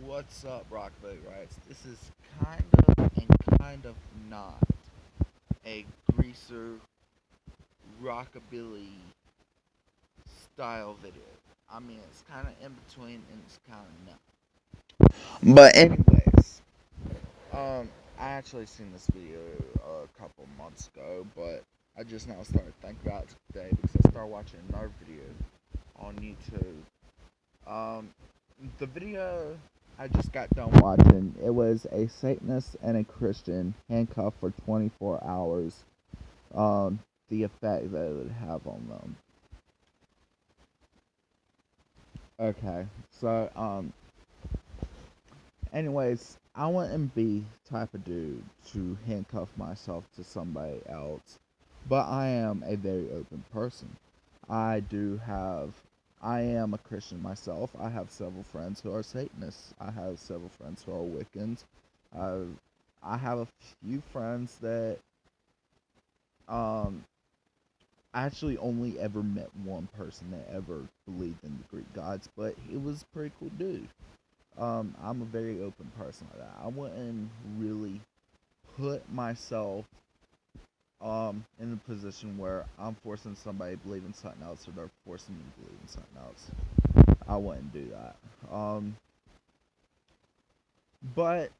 What's up, Rockabye Rights? This is kind of and kind of not a greaser rockabilly style video. I mean, it's kind of in between and it's kind of not. But anyways, I actually seen this video a couple months ago, but I just now started thinking about it today because I started watching another video on YouTube. Um, the video I just got done watching, it was a Satanist and a Christian handcuffed for 24 hours. The effect that it would have on them. Okay, so anyways, I wouldn't be type of dude to handcuff myself to somebody else, but I am a very open person. I do have I am a Christian myself. I have several friends who are Satanists. I have several friends who are Wiccans. Uh, I have a few friends that um I actually only ever met one person that ever believed in the Greek gods, but he was a pretty cool dude. I'm a very open person like that. I wouldn't really put myself in a position where I'm forcing somebody to believe in something else or they're forcing me to believe in something else. I wouldn't do that. But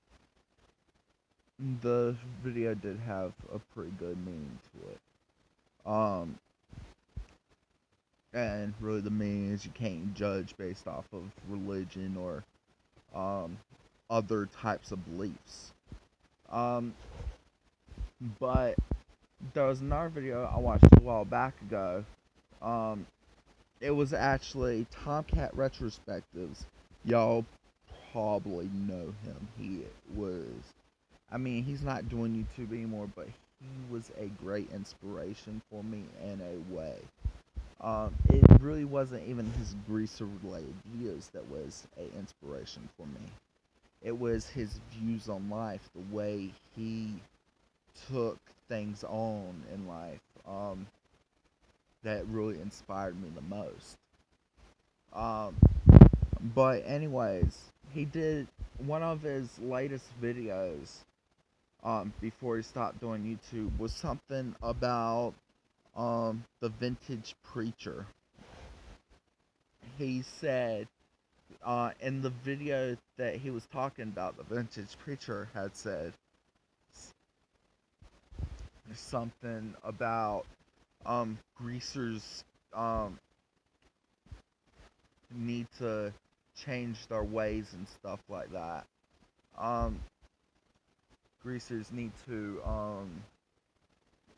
the video did have a pretty good meaning to it. And really the meaning is you can't judge based off of religion or um, other types of beliefs. Um, but there was another video I watched a while back ago. Um, it was actually Tomcat Retrospectives. Y'all probably know him. He was, I mean, he's not doing YouTube anymore, but he was a great inspiration for me in a way. It really wasn't even his greaser related videos that was an inspiration for me. It was his views on life, the way he took things on in life, that really inspired me the most. Um, but anyways, he did one of his latest videos, before he stopped doing YouTube, was something about the vintage preacher. He said, in the video that he was talking about, the vintage preacher had said something about greasers need to change their ways and stuff like that. Greasers need to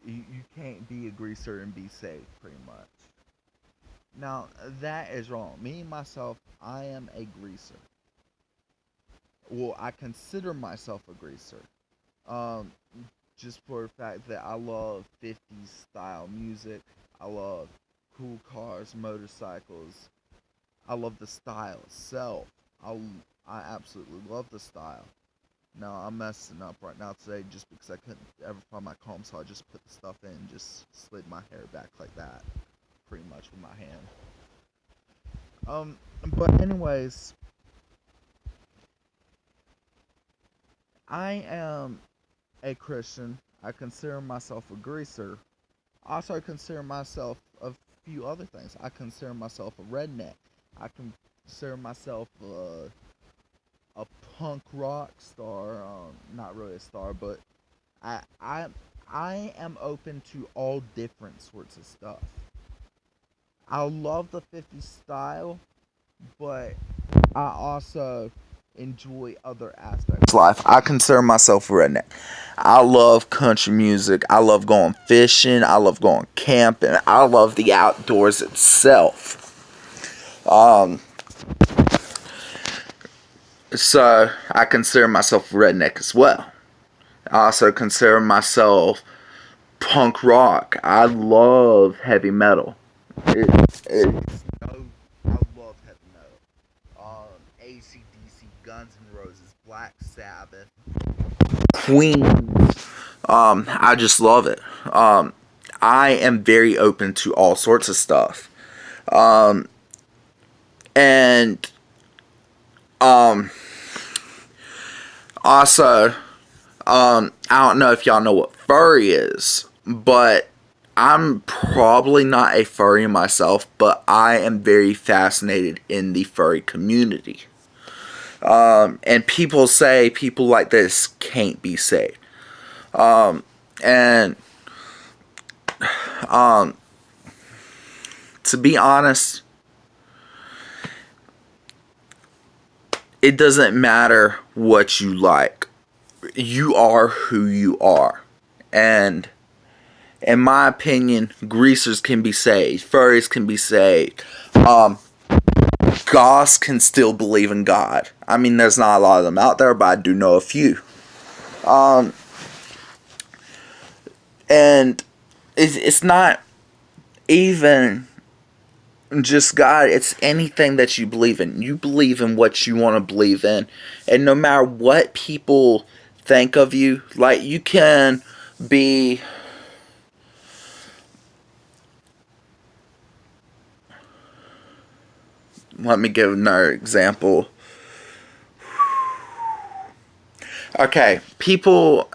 you can't be a greaser and be safe, pretty much. Now that is wrong. Me myself, I am a greaser. Well, I consider myself a greaser. Um, just for the fact that I love 50s style music. I love cool cars, motorcycles. I love the style itself. I absolutely love the style. Now I'm messing up right now today just because I couldn't ever find my comb, so I just put the stuff in and just slid my hair back like that, pretty much with my hand. But anyways, I am a Christian. I consider myself a greaser. I also consider myself a few other things. I consider myself a redneck. I consider myself a punk rock star. Not really a star, but I I I am open to all different sorts of stuff. I love the 50s style, but I also enjoy other aspects of life. I consider myself a redneck. I love country music. I love going fishing. I love going camping. I love the outdoors itself. Um, so I consider myself a redneck as well. I also consider myself punk rock. I love heavy metal. It's no, I love heavy metal. AC/DC, Guns N' Roses, Black Sabbath, Queen. I just love it. I am very open to all sorts of stuff. Um, and um, Also, I don't know if y'all know what furry is, but I'm probably not a furry myself, but I am very fascinated in the furry community. And people like this can't be saved. And to be honest, it doesn't matter what you like. You are who you are. And in my opinion, greasers can be saved, furries can be saved. Goths can still believe in God. I mean, there's not a lot of them out there, but I do know a few. And it's not even just God, it's anything that you believe in. You believe in what you want to believe in. And no matter what people think of you, like you can be let me give another example. Okay, people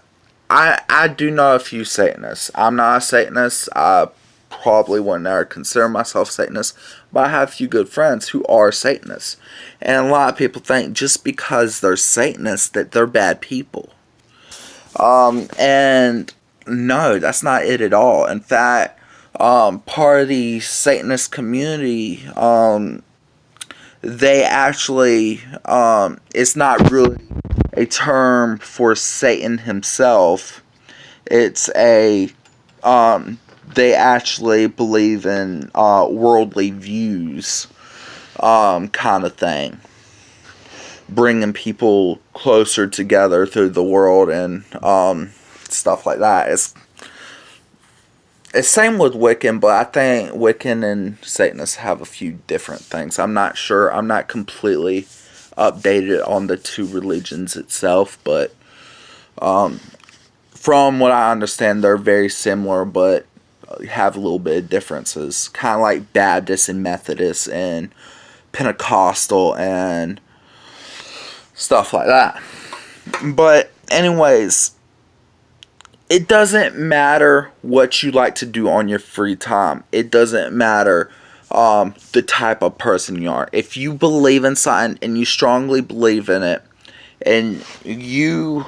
I do know a few Satanists. I'm not a Satanist. I probably wouldn't ever consider myself Satanist, but I have a few good friends who are Satanists. And a lot of people think just because they're Satanists that they're bad people. And no, that's not it at all. In fact, part of the Satanist community, they actually, it's not really a term for Satan himself. It's they actually believe in worldly views, kind of thing. Bringing people closer together through the world and stuff like that. It's same with Wiccan, but I think Wiccan and Satanists have a few different things. I'm not sure. I'm not completely updated on the two religions itself, but from what I understand, they're very similar, but have a little bit of differences. Kind of like Baptist and Methodist and Pentecostal and stuff like that. But anyways, it doesn't matter what you like to do on your free time. It doesn't matter the type of person you are. If you believe in something and you strongly believe in it, and you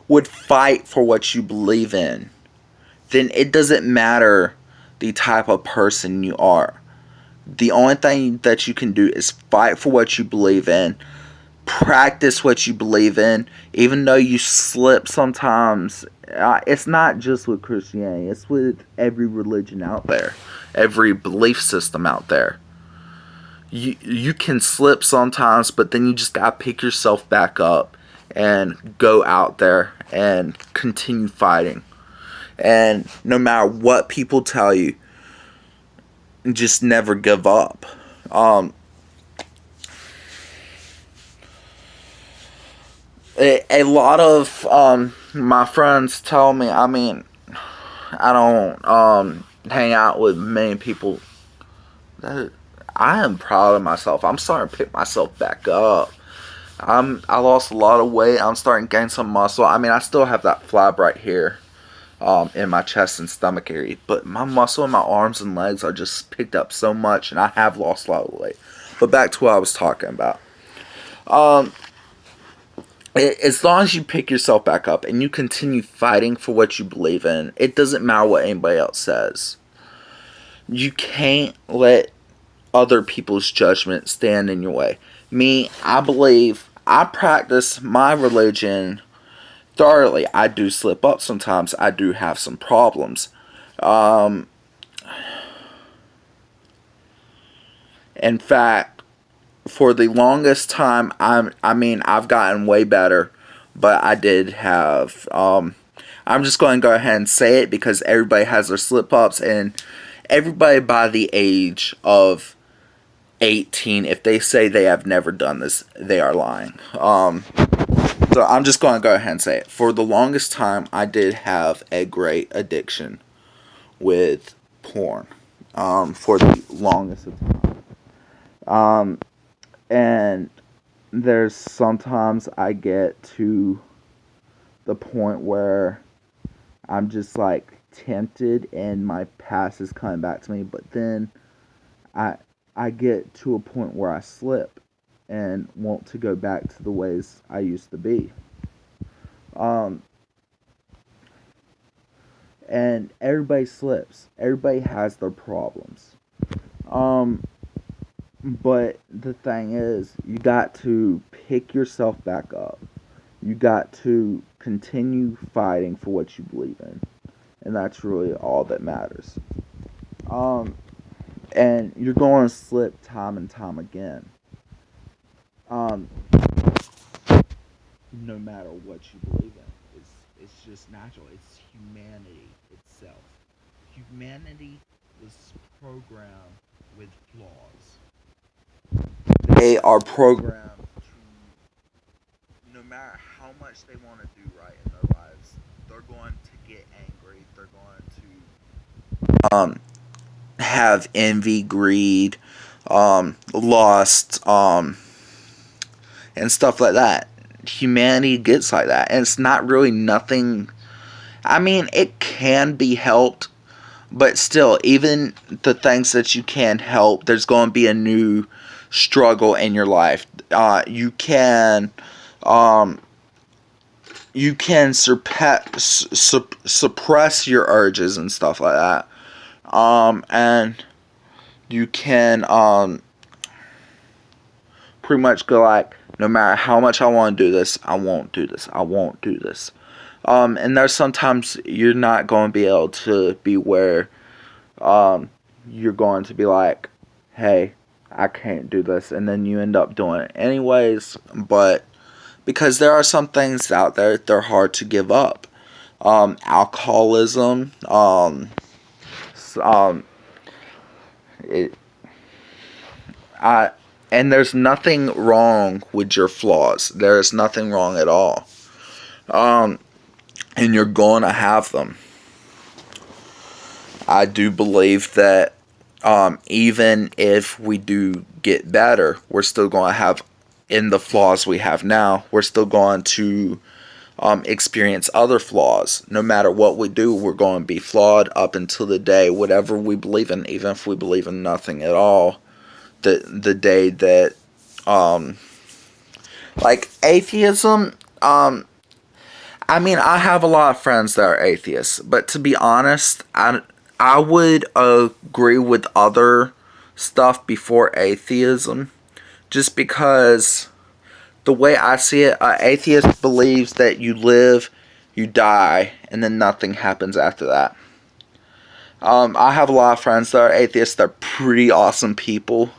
would fight for what you believe in, then it doesn't matter the type of person you are. The only thing that you can do is fight for what you believe in, practice what you believe in, even though you slip sometimes. It's not just with Christianity, it's with every religion out there, every belief system out there. You can slip sometimes, but then you just gotta pick yourself back up and go out there and continue fighting. And no matter what people tell you, just never give up. A lot of my friends tell me, I mean, I don't hang out with many people. That I am proud of myself. I'm starting to pick myself back up. I lost a lot of weight. I'm starting to gain some muscle. I mean, I still have that flab right here in my chest and stomach area, but my muscle in my arms and legs are just picked up so much, and I have lost a lot of weight. But back to what I was talking about. As long as you pick yourself back up and you continue fighting for what you believe in, it doesn't matter what anybody else says. You can't let other people's judgment stand in your way. Me, I practice my religion thoroughly. I do slip up sometimes. I do have some problems. In fact, for the longest time, I've gotten way better, but I did have, I'm just going to go ahead and say it because everybody has their slip ups, and everybody by the age of 18, if they say they have never done this, they are lying. So I'm just going to go ahead and say it. For the longest time, I did have a great addiction with porn. For the longest of time. And there's sometimes I get to the point where I'm just like tempted and my past is coming back to me, but then I I get to a point where I slip and want to go back to the ways I used to be. Um, and everybody slips. Everybody has their problems. Um, but the thing is, you got to pick yourself back up. You got to continue fighting for what you believe in, and that's really all that matters. Um, and you're going to slip time and time again. Um, no matter what you believe in, it's just natural. It's humanity itself. Humanity was programmed with flaws. They are programmed to, no matter how much they want to do right in their lives, they're going to get angry. They're going to have envy, greed, lust, and stuff like that. Humanity gets like that, and it's not really nothing. I mean, it can be helped, but still, even the things that you can help, there's going to be a new struggle in your life. Um, you can suppress your urges and stuff like that. And you can pretty much go like, no matter how much I want to do this, I won't do this. I won't do this. And there's sometimes you're not going to be able to be where you're going to be like, hey, I can't do this, and then you end up doing it anyways. But because there are some things out there, they're hard to give up. Alcoholism, um, it, I, and there's nothing wrong with your flaws. There is nothing wrong at all. Um, and you're going to have them. I do believe that even if we do get better, we're still going to have, in the flaws we have now, we're still going to experience other flaws. No matter what we do, we're going to be flawed up until the day, whatever we believe in, even if we believe in nothing at all, the day that, um, like atheism, I mean, I have a lot of friends that are atheists, but to be honest, I would agree with other stuff before atheism, just because the way I see it, an atheist believes that you live, you die, and then nothing happens after that. I have a lot of friends that are atheists. They're pretty awesome people.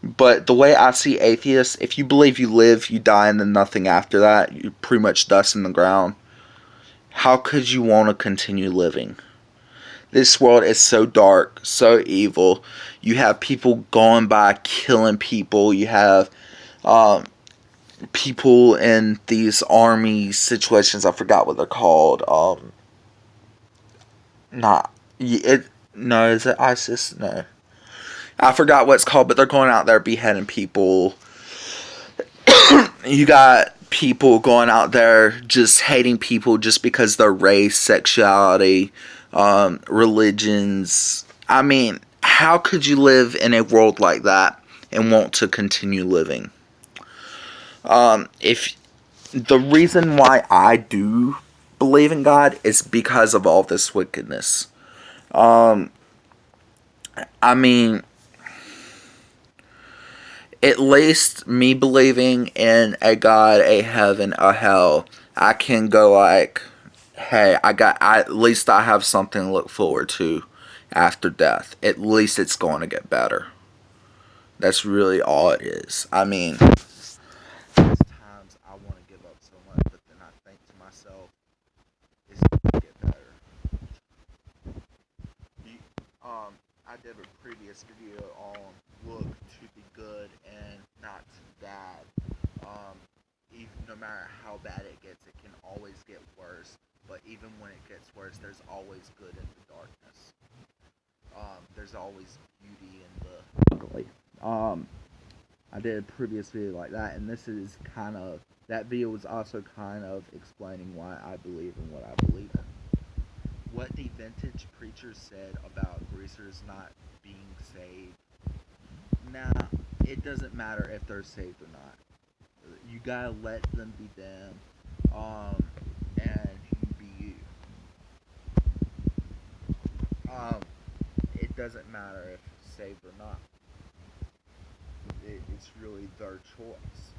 But the way I see atheists, if you believe you live, you die, and then nothing after that, you're pretty much dust in the ground. How could you want to continue living? This world is so dark, so evil. You have people going by killing people. You have um, people in these army situations. I forgot what they're called. Not it. No, is it ISIS? No, I forgot what it's called. But they're going out there beheading people. You got people going out there just hating people just because their race, sexuality, religions. I mean, how could you live in a world like that and want to continue living? If the reason why I do believe in God is because of all this wickedness. Um, I mean, at least me believing in a God, a heaven, a hell, I can go like, hey, at least I have something to look forward to after death. At least it's going to get better. That's really all it is. I mean, there's times I want to give up so much, but then I think to myself, it's going to get better. You, I did a previous video on look to be good and not too bad. Even no matter how bad it gets, it can always get worse. But even when it gets worse, there's always good in the darkness. There's always beauty in the ugly. I did a previous video like that, and this is kind of, that video was also kind of explaining why I believe in what I believe in. What the vintage preacher said about greasers not being saved, now, it doesn't matter if they're saved or not. You gotta let them be them, and you be you. It doesn't matter if saved or not. It's really their choice.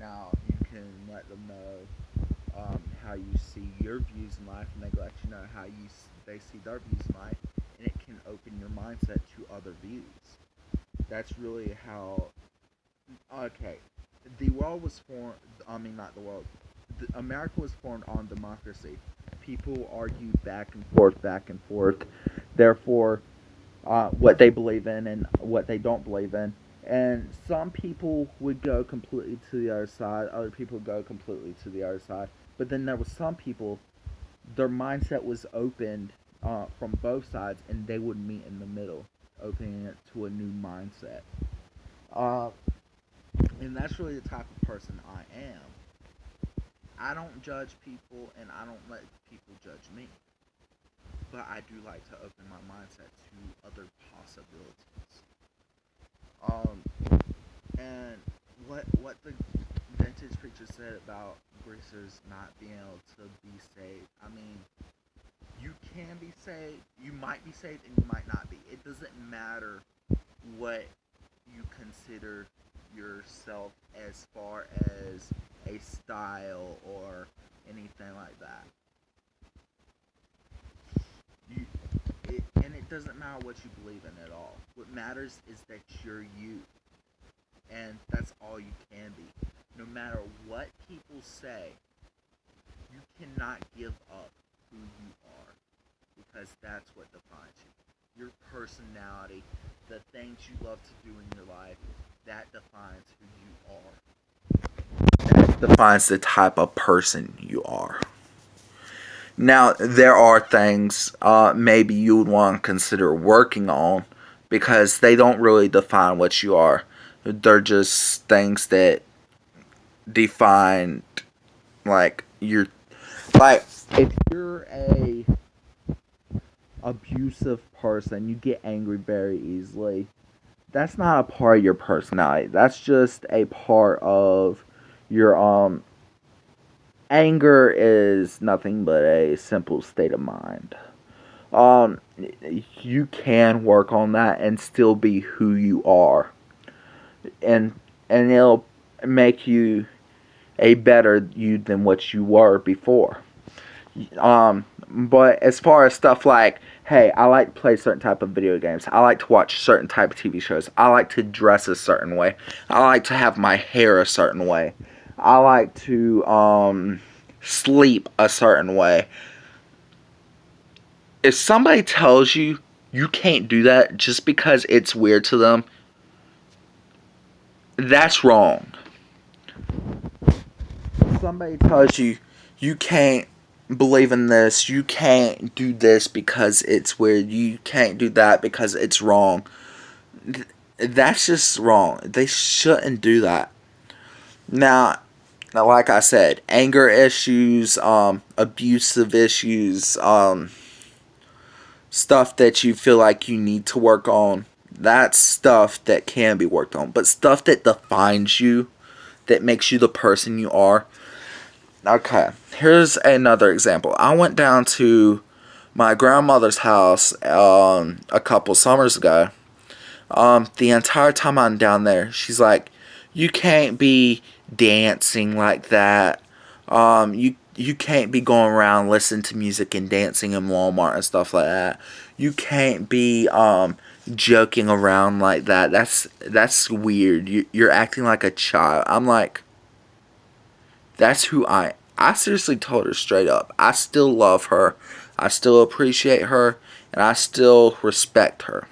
Now, you can let them know how you see your views in life, and they let you know how they see their views in life, and it can open your mindset to other views. That's really how. Okay, the world was formed. I mean, not the world. America was formed on democracy. People argue back and forth, back and forth. Therefore, what they believe in and what they don't believe in. And some people would go completely to the other side. Other people would go completely to the other side. But then there was some people, their mindset was opened from both sides, and they would meet in the middle, opening it to a new mindset. Uh, and that's really the type of person I am. I don't judge people, and I don't let people judge me. But I do like to open my mindset to other possibilities. And what the vintage preacher said about greasers not being able to be saved. I mean, you can be saved, you might be saved, and you might not be. It doesn't matter what you consider yourself as far as a style or anything like that. And it doesn't matter what you believe in at all. What matters is that you're you, and that's all you can be. No matter what people say, you cannot give up who you are, because that's what defines you. Your personality, the things you love to do in your life, that defines who you are. That defines the type of person you are. Now, there are things maybe you would want to consider working on because they don't really define what you are. They're just things that define, like, you're, like, If you're a abusive person, you get angry very easily. That's not a part of your personality. That's just a part of your anger is nothing but a simple state of mind. Um, you can work on that and still be who you are, and it'll make you a better you than what you were before. But as far as stuff like, hey, I like to play certain type of video games. I like to watch certain type of TV shows. I like to dress a certain way. I like to have my hair a certain way. I like to sleep a certain way. If somebody tells you you can't do that just because it's weird to them, that's wrong. Somebody tells you you can't believe in this, you can't do this because it's weird, you can't do that because it's wrong. That's just wrong. They shouldn't do that. Now, like I said, anger issues, abusive issues, stuff that you feel like you need to work on, that's stuff that can be worked on. But stuff that defines you, that makes you the person you are. Okay, here's another example. I went down to my grandmother's house a couple summers ago. The entire time I'm down there, she's like, you can't be dancing like that. You can't be going around listening to music and dancing in Walmart and stuff like that. You can't be joking around like that. That's weird. You're acting like a child. I'm like, that's who I seriously told her straight up. I still love her. I still appreciate her, and I still respect her.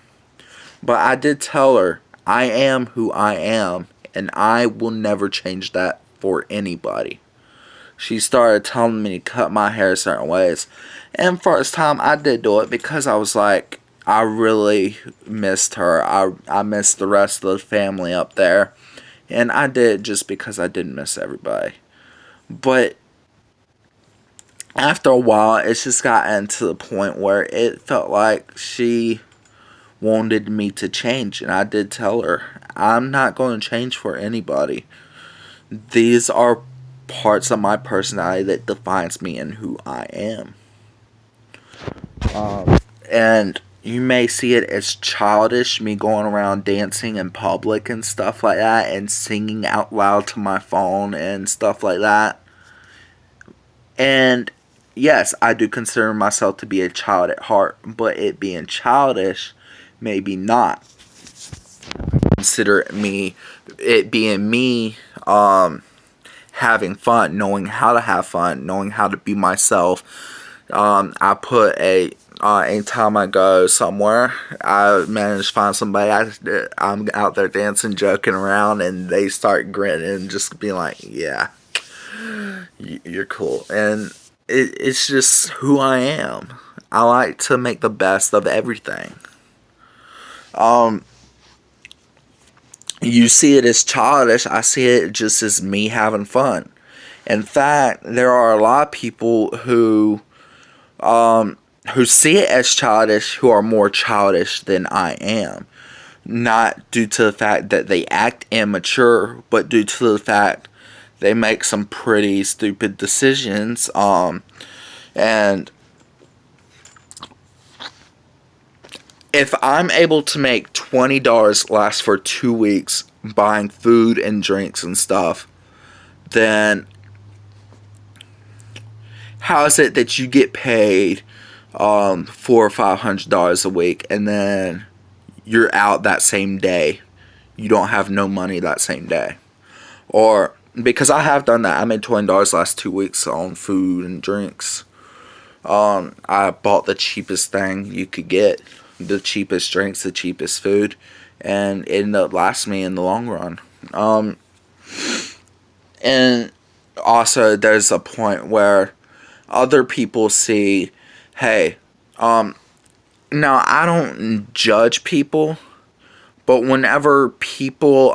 But I did tell her I am who I am, and I will never change that for anybody. She started telling me to cut my hair certain ways. And first time I did do it because I was like, I really missed her. I missed the rest of the family up there. And I did just because I did miss everybody. But after a while, it's just gotten to the point where it felt like she wanted me to change. And I did tell her, I'm not going to change for anybody. These are parts of my personality that defines me and who I am. And you may see it as childish, me going around dancing in public and stuff like that, and singing out loud to my phone and stuff like that. And yes, I do consider myself to be a child at heart, but it being childish, maybe not. Consider it being me, having fun, knowing how to have fun, knowing how to be myself. I put anytime I go somewhere, I manage to find somebody. I'm out there dancing, joking around, and they start grinning and just being like, "Yeah, you're cool." And it's just who I am. I like to make the best of everything. You see it as childish. I see it just as me having fun. In fact, there are a lot of people who see it as childish who are more childish than I am. Not due to the fact that they act immature, but due to the fact they make some pretty stupid decisions. And if I'm able to make $20 last for 2 weeks buying food and drinks and stuff, then how is it that you get paid $400 or $500 a week and then you're out that same day? You don't have no money that same day. Or because I have done that, I made $20 last 2 weeks on food and drinks. I bought the cheapest thing you could get, the cheapest drinks, the cheapest food, and it ended up lasting me in the long run. And also, there's a point where other people see, hey, now I don't judge people, but whenever people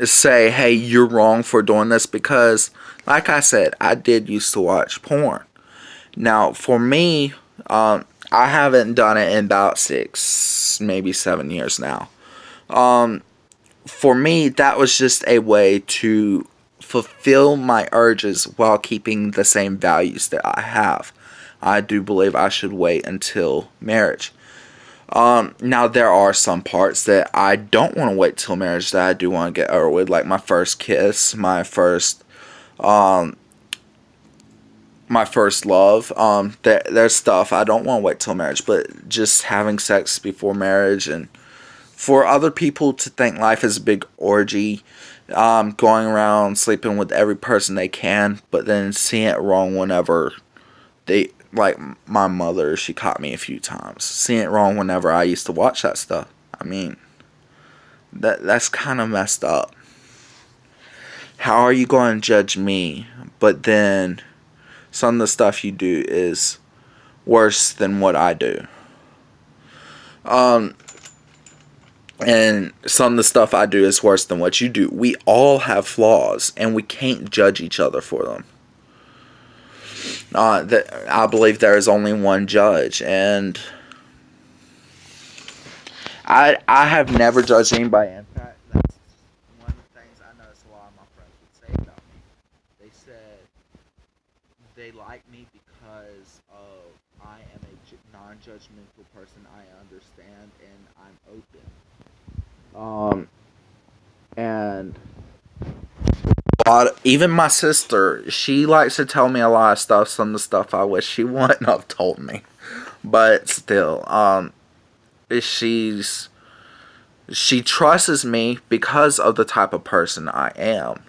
say, hey, you're wrong for doing this, because like I said, I did used to watch porn. Now for me, I haven't done it in about 6, maybe 7 years now. For me, that was just a way to fulfill my urges while keeping the same values that I have. I do believe I should wait until marriage. Now there are some parts that I don't want to wait till marriage that I do want to get over with, like my first kiss, my first love. There's stuff I don't want to wait till marriage, but just having sex before marriage, and for other people to think life is a big orgy, going around sleeping with every person they can, but then seeing it wrong whenever they, like my mother, she caught me a few times seeing it wrong whenever I used to watch that stuff. I mean, that's kind of messed up. How are you going to judge me, but then some of the stuff you do is worse than what I do? And some of the stuff I do is worse than what you do. We all have flaws, and we can't judge each other for them. I believe there is only one judge, and I have never judged anybody. In fact, that's one of the things I noticed a lot of my friends would say about me. They said they like me because of I am a non-judgmental person. I understand and I'm open. And even my sister, she likes to tell me a lot of stuff. Some of the stuff I wish she wouldn't have told me, but still, she's she trusts me because of the type of person I am,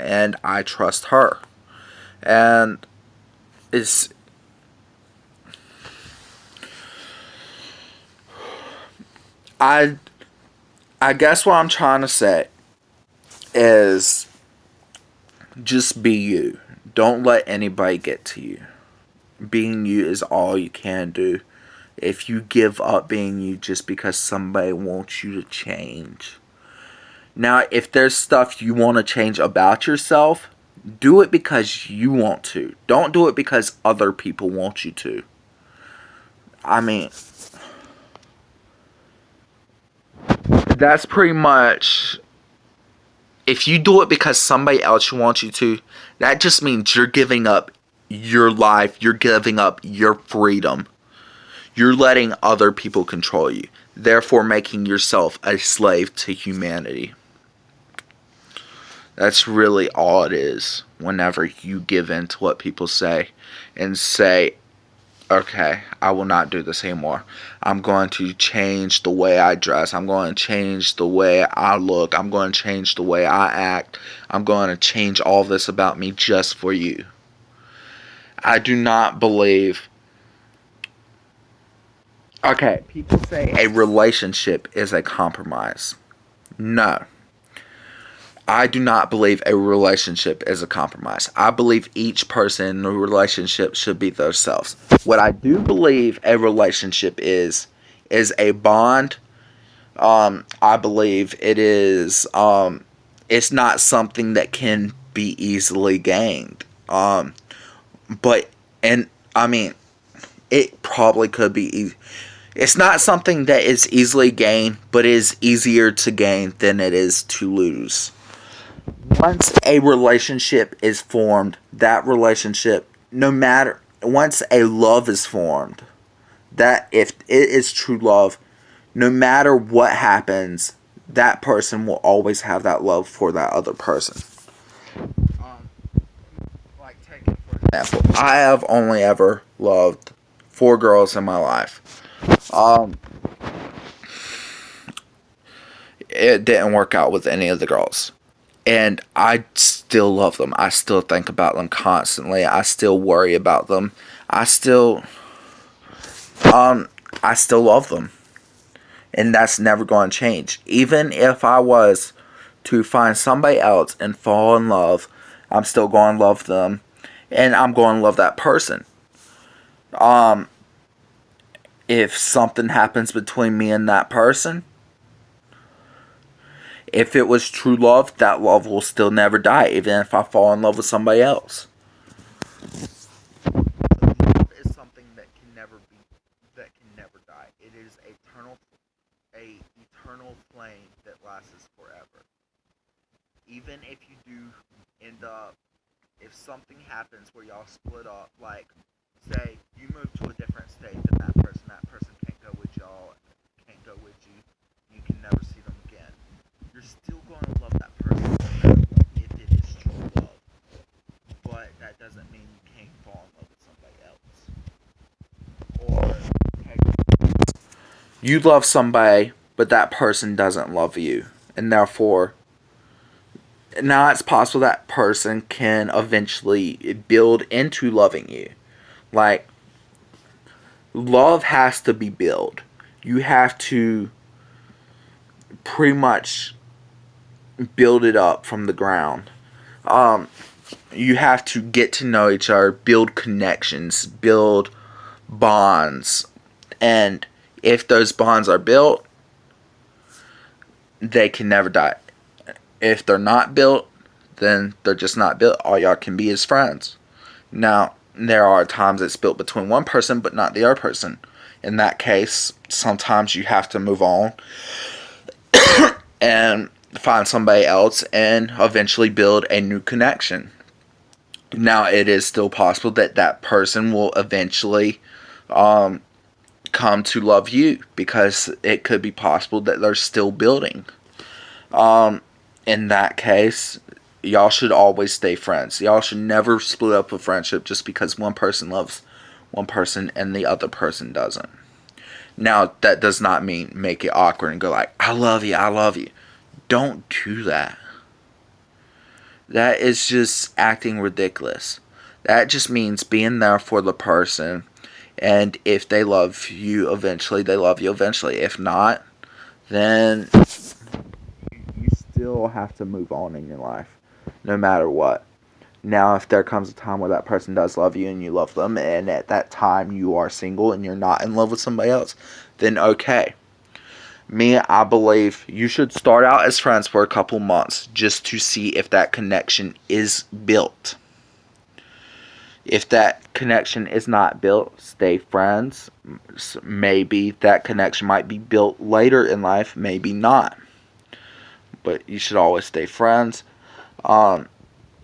and I trust her. And it's I I guess what I'm trying to say is just be you. Don't let anybody get to you. Being you is all you can do. if you give up being you just because somebody wants you to change. Now, if there's stuff you want to change about yourself, do it because you want to. Don't do it because other people want you to. I mean, that's pretty much. If you do it because somebody else wants you to, that just means you're giving up your life, you're giving up your freedom. You're letting other people control you, therefore making yourself a slave to humanity. That's really all it is whenever you give in to what people say and say, okay, I will not do this anymore. I'm going to change the way I dress. I'm going to change the way I look. I'm going to change the way I act. I'm going to change all this about me just for you. I do not believe... Okay, people say a relationship is a compromise. No. I do not believe a relationship is a compromise. I believe each person in a relationship should be themselves. What I do believe a relationship is a bond. I believe it is. It's not something that can be easily gained. But I mean, it probably could be. It's not something that is easily gained, but it is easier to gain than it is to lose. Once a relationship is formed, that relationship, once a love is formed, that if it is true love, no matter what happens, that person will always have that love for that other person. Like taking for example, I have only ever loved 4 girls in my life. It didn't work out with any of the girls. And I still love them. I still think about them constantly. I still worry about them. I still love them. And that's never going to change. Even if I was to find somebody else and fall in love, I'm still going to love them. And I'm going to love that person. If something happens between me and that person, if it was true love, that love will still never die, even if I fall in love with somebody else. Love is something that can never die. It is a eternal flame that lasts forever. Even if you do end up, if something happens where y'all split up, like say you move to a different state than that person can't go with y'all, can't go with you, you can never see them again. You're still going to love that person if it is true love. But that doesn't mean you can't fall in love with somebody else. Or, okay, you love somebody, but that person doesn't love you. And therefore, now it's possible that person can eventually build into loving you. Like, love has to be built. You have to pretty much build it up from the ground. You have to get to know each other, build connections, build bonds. And if those bonds are built, they can never die. If they're not built, then they're just not built. All y'all can be is friends. Now, there are times it's built between one person but not the other person. In that case, sometimes you have to move on and find somebody else and eventually build a new connection. Now, it is still possible that that person will eventually come to love you, because it could be possible that they're still building. In that case, y'all should always stay friends. Y'all should never split up a friendship just because one person loves one person and the other person doesn't. Now, that does not mean make it awkward and go like, I love you, I love you. Don't do that. That is just acting ridiculous. That just means being there for the person. And if they love you eventually, they love you eventually. If not, then you still have to move on in your life, no matter what. Now, if there comes a time where that person does love you and you love them, and at that time you are single and you're not in love with somebody else, then okay. Me, I believe you should start out as friends for a couple months just to see if that connection is built. If that connection is not built, stay friends. Maybe that connection might be built later in life, maybe not. But you should always stay friends.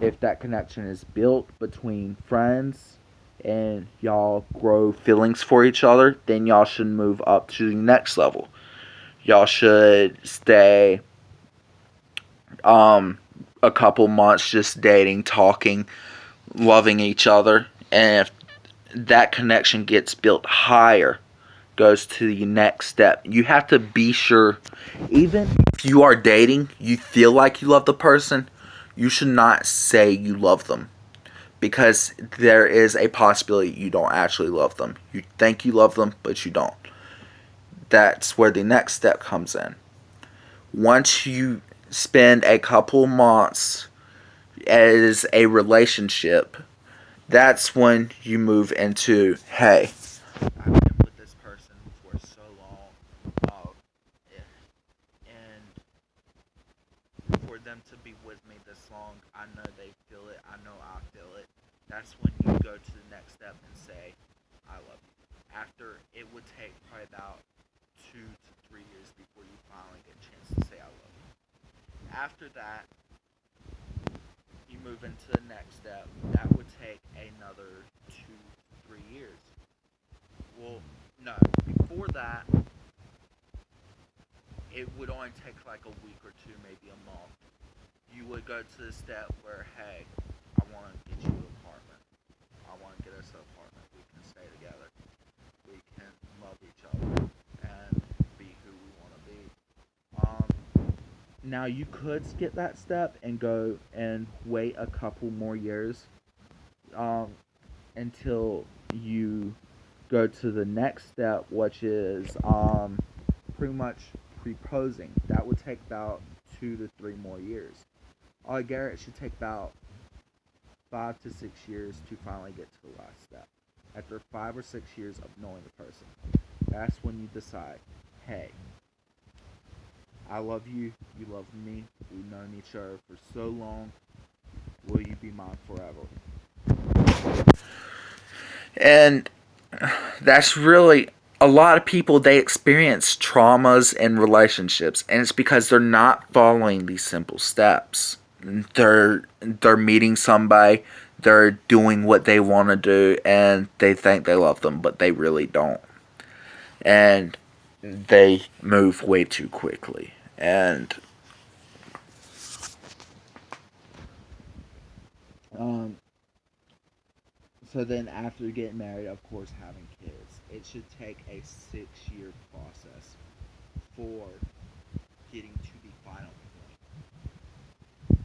If that connection is built between friends and y'all grow feelings for each other, then y'all should move up to the next level. Y'all should stay a couple months just dating, talking, loving each other. And if that connection gets built higher, goes to the next step, you have to be sure, even if you are dating, you feel like you love the person, you should not say you love them. Because there is a possibility you don't actually love them. You think you love them, but you don't. That's where the next step comes in. Once you spend a couple months as a relationship, that's when you move into, hey, I've been with this person for so long, and for them to be with me this long, I know they feel it, I know I feel it. That's when you go to the next step and say, I love you. After, it would take probably about 2 to 3 years before you finally get a chance to say I love you. After that, you move into the next step. That would take another 2 to 3 years. Well, no, before that, it would only take like a week or two, maybe a month. You would go to the step where, hey, I want to get you an apartment. I want to get us an apartment. We can stay together. We can love each other and be who we want to be. Now, you could skip that step and go and wait a couple more years until you go to the next step, which is pretty much proposing. That would take about 2 to 3 more years. Altogether, it should take about 5 to 6 years to finally get to the last step. After 5 or 6 years of knowing the person, that's when you decide, hey, I love you, you love me, we've known each other for so long, will you be mine forever? And that's really, a lot of people, they experience traumas in relationships, and it's because they're not following these simple steps. They're meeting somebody, they're doing what they want to do, and they think they love them, but they really don't. And they move way too quickly. And so then after getting married, of course, having kids, it should take a 6-year process for getting to the final point.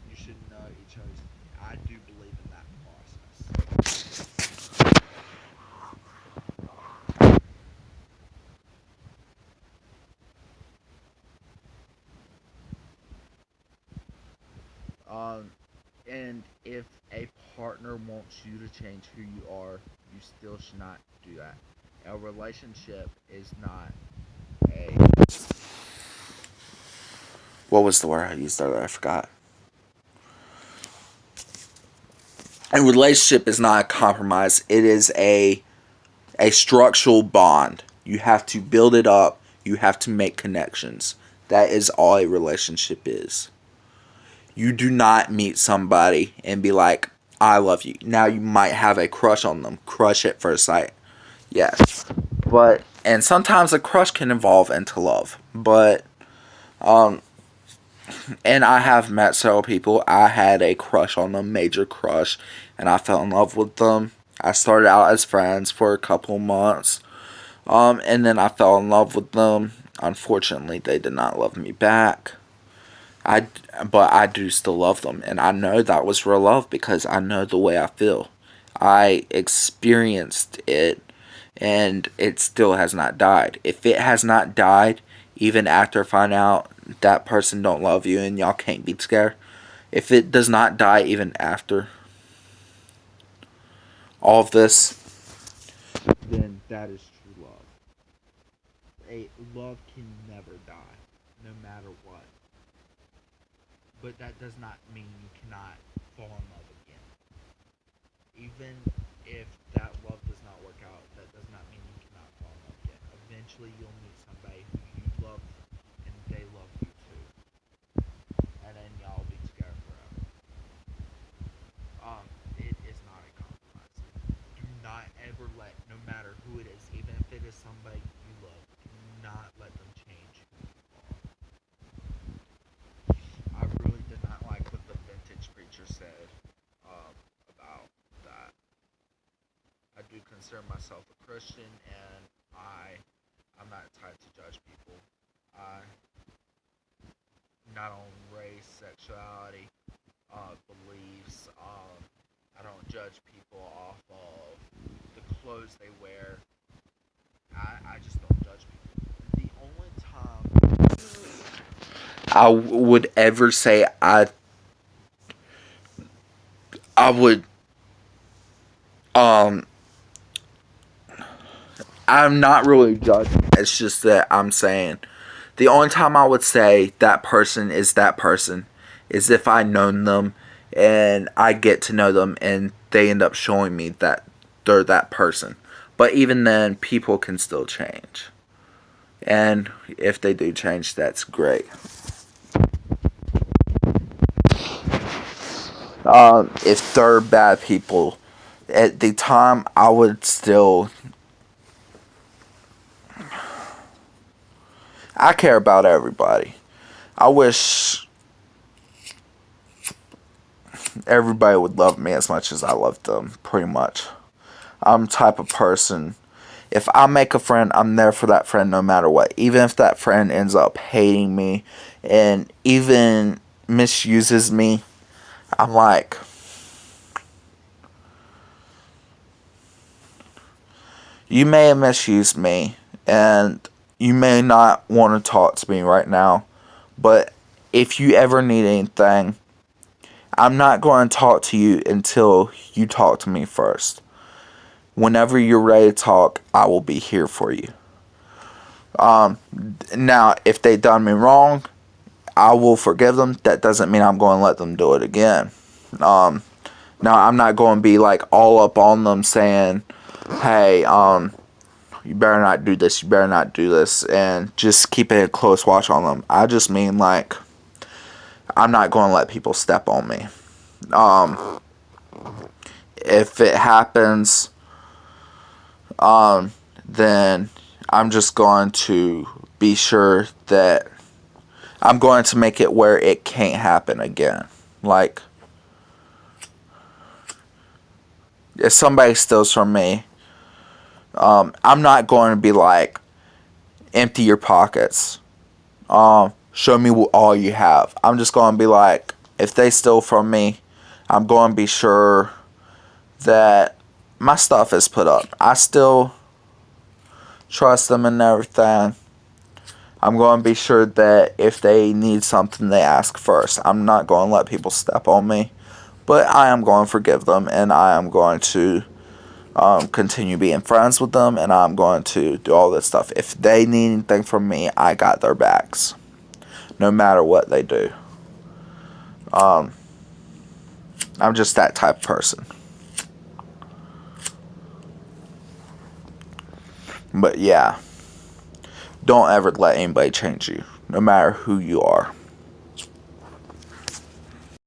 You should know each other's. I do believe in that process. And if a partner wants you to change who you are, you still should not do that. A relationship is not a. What was the word I used earlier? I forgot. A relationship is not a compromise. It is a structural bond. You have to build it up. You have to make connections. That is all a relationship is. You do not meet somebody and be like, I love you. Now you might have a crush on them. Crush at first sight. Yes. And sometimes a crush can evolve into love. But, and I have met several people. I had a crush on them, major crush, and I fell in love with them. I started out as friends for a couple months. And then I fell in love with them. Unfortunately, they did not love me back. But I do still love them, and I know that was real love because I know the way I feel. I experienced it, and it still has not died. If it has not died, even after finding out that person don't love you and y'all can't be together, if it does not die even after, all of this, then that is true love. Love can never die, no matter what. But that does not mean you cannot fall in love again. Even if that love does not work out, that does not mean you cannot fall in love again. Eventually, you'll meet somebody who you love and they love you too, and then y'all will be together forever. It is not a compromise. Do not ever let, no matter who it is, even if it is somebody you love, do not let them change who you are. I really did not like what the vintage preacher said about that. I do consider myself a Christian, and I'm not tied to judge people. I not on race, sexuality, beliefs. I don't judge people off of the clothes they wear. I just don't judge people. The only time I would ever say I would I'm not really judging. It's just that I'm saying the only time I would say that person is if I known them and I get to know them and they end up showing me that they're that person. But even then, people can still change. And if they do change, that's great. If they're bad people, at the time, I would still. I care about everybody. I wish everybody would love me as much as I love them, pretty much. I'm the type of person, if I make a friend, I'm there for that friend no matter what. Even if that friend ends up hating me and even misuses me, I'm like, you may have misused me and you may not want to talk to me right now, but if you ever need anything, I'm not going to talk to you until you talk to me first. Whenever you're ready to talk, I will be here for you. Now, if they done me wrong, I will forgive them. That doesn't mean I'm going to let them do it again. Now, I'm not going to be like all up on them saying, hey, you better not do this, you better not do this, and just keeping a close watch on them. I just mean like, I'm not going to let people step on me. If it happens, then I'm just going to be sure that I'm going to make it where it can't happen again. Like, if somebody steals from me, I'm not going to be like, empty your pockets. Show me all you have. I'm just going to be like, if they steal from me, I'm going to be sure that my stuff is put up. I still trust them and everything. I'm going to be sure that if they need something, they ask first. I'm not going to let people step on me, but I am going to forgive them, and I am going to continue being friends with them, and I'm going to do all this stuff. If they need anything from me, I got their backs, no matter what they do. I'm just that type of person. But yeah, don't ever let anybody change you, no matter who you are.